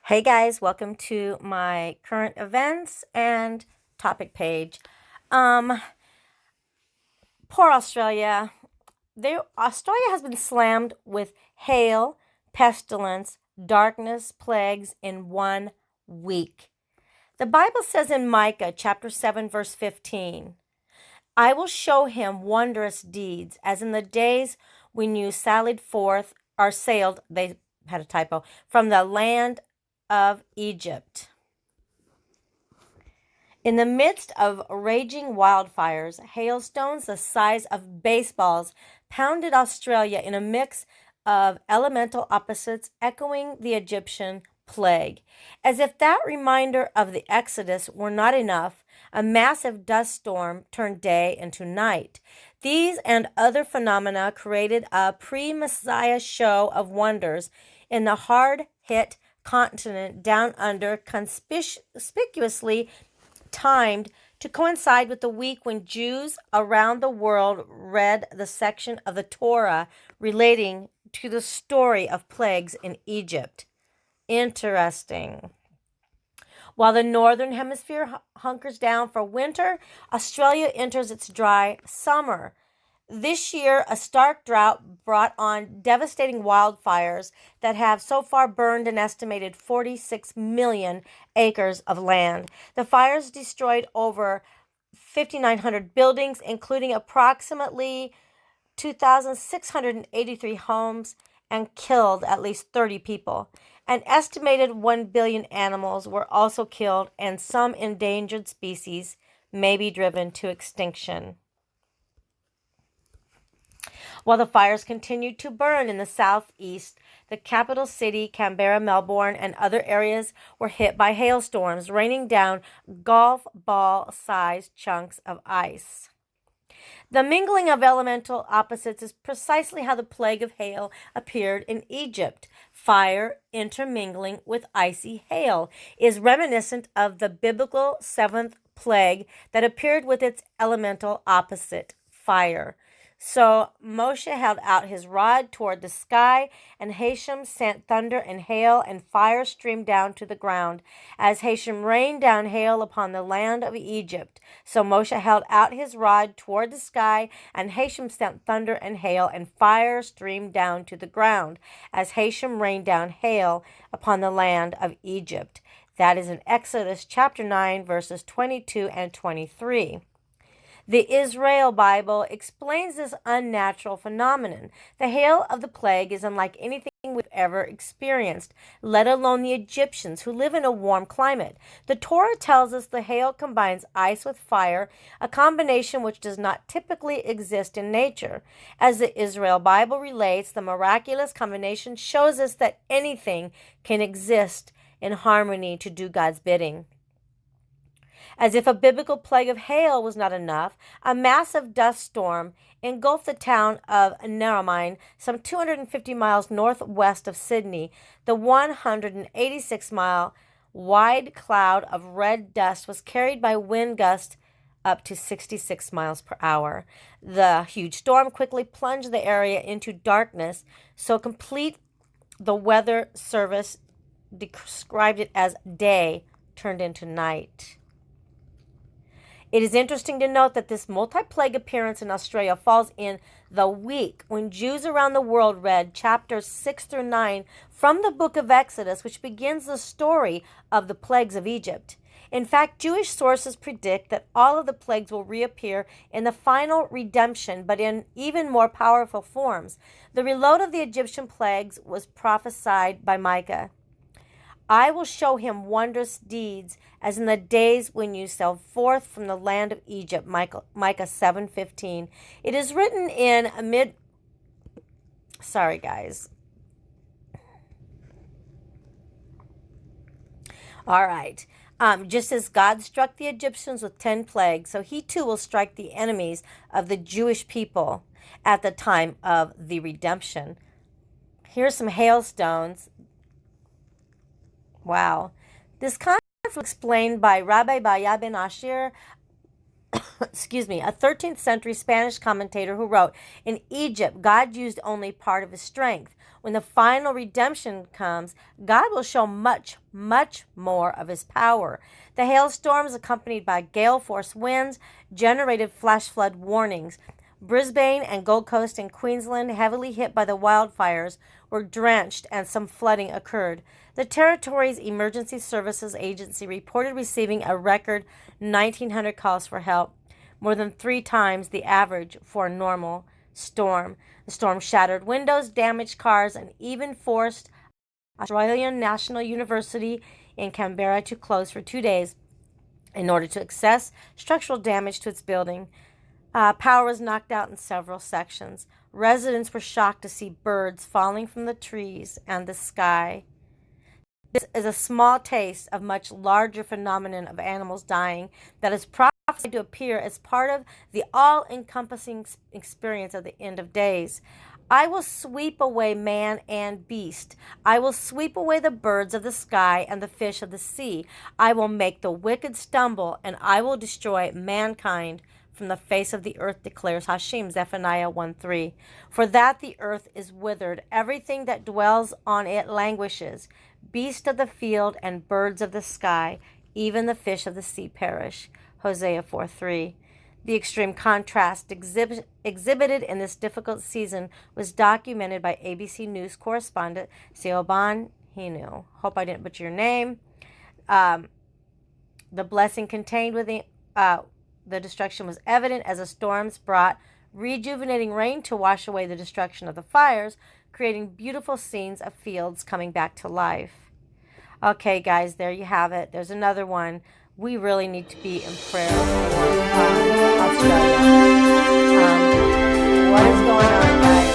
Hey guys, welcome to my current events and topic page. Um, Poor Australia. Australia has been slammed with hail, pestilence, darkness, plagues in 1 week. The Bible says in Micah chapter 7 verse 15, I will show him wondrous deeds as in the days when you sallied forth or sailed, they had a typo, from the land of Egypt. In the midst of raging wildfires, hailstones the size of baseballs pounded Australia in a mix of elemental opposites echoing the Egyptian plague. As if that reminder of the Exodus were not enough, a massive dust storm turned day into night. These and other phenomena created a pre-Messiah show of wonders in the hard-hit continent down under, conspicuously timed to coincide with the week when Jews around the world read the section of the Torah relating to the story of plagues in Egypt. Interesting. While the northern hemisphere hunkers down for winter, Australia enters its dry summer. This year, a stark drought brought on devastating wildfires that have so far burned an estimated 46 million acres of land. The fires destroyed over 5,900 buildings, including approximately 2,683 homes, and killed at least 30 people. An estimated 1 billion animals were also killed, and some endangered species may be driven to extinction. While the fires continued to burn in the southeast, the capital city, Canberra, Melbourne, and other areas were hit by hailstorms, raining down golf ball-sized chunks of ice. The mingling of elemental opposites is precisely how the plague of hail appeared in Egypt. Fire intermingling with icy hail is reminiscent of the biblical seventh plague that appeared with its elemental opposite, fire. So Moshe held out his rod toward the sky, and Hashem sent thunder and hail, and fire streamed down to the ground. As Hashem rained down hail upon the land of Egypt, so Moshe held out his rod toward the sky, and Hashem sent thunder and hail, and fire streamed down to the ground, as Hashem rained down hail upon the land of Egypt. That is in Exodus chapter 9, verses 22 and 23. The Israel Bible explains this unnatural phenomenon. The hail of the plague is unlike anything we've ever experienced, let alone the Egyptians who live in a warm climate. The Torah tells us the hail combines ice with fire, a combination which does not typically exist in nature. As the Israel Bible relates, the miraculous combination shows us that anything can exist in harmony to do God's bidding. As if a biblical plague of hail was not enough, a massive dust storm engulfed the town of Narromine, some 250 miles northwest of Sydney. The 186-mile wide cloud of red dust was carried by wind gusts up to 66 miles per hour. The huge storm quickly plunged the area into darkness, so complete the weather service described it as day turned into night. It is interesting to note that this multi-plague appearance in Australia falls in the week when Jews around the world read chapters 6 through 9 from the book of Exodus, which begins the story of the plagues of Egypt. In fact, Jewish sources predict that all of the plagues will reappear in the final redemption, but in even more powerful forms. The reload of the Egyptian plagues was prophesied by Micah. I will show him wondrous deeds as in the days when you sailed forth from the land of Egypt, Micah 7:15. It is written in Sorry, guys. All right. Just as God struck the Egyptians with 10 plagues, so he too will strike the enemies of the Jewish people at the time of the redemption. Here's some hailstones. Wow. This concept was explained by Rabbi Baya ben Ashir, a 13th century Spanish commentator who wrote, in Egypt, God used only part of his strength. When the final redemption comes, God will show much, much more of his power. The hailstorms, accompanied by gale force winds, generated flash flood warnings. Brisbane and Gold Coast and Queensland, heavily hit by the wildfires, were drenched and some flooding occurred. The territory's Emergency Services Agency reported receiving a record 1,900 calls for help, more than 3 times the average for a normal storm. The storm shattered windows, damaged cars, and even forced Australian National University in Canberra to close for 2 days in order to assess structural damage to its building. Power was knocked out in several sections. Residents were shocked to see birds falling from the trees and the sky. This is a small taste of much larger phenomenon of animals dying that is prophesied to appear as part of the all-encompassing experience of the end of days. I will sweep away man and beast. I will sweep away the birds of the sky and the fish of the sea. I will make the wicked stumble, and I will destroy mankind from the face of the earth, declares Hashem, Zephaniah 1:3. For that the earth is withered, everything that dwells on it languishes. Beasts of the field and birds of the sky, even the fish of the sea perish. Hosea 4:3. The extreme contrast exhibited in this difficult season was documented by ABC News correspondent Siobhan Hinu. Hope I didn't butcher your name. The blessing contained within the destruction was evident as the storms brought rejuvenating rain to wash away the destruction of the fires, creating beautiful scenes of fields coming back to life. Okay, guys, there you have it. There's another one. We really need to be in prayer for Australia. What is going on, guys?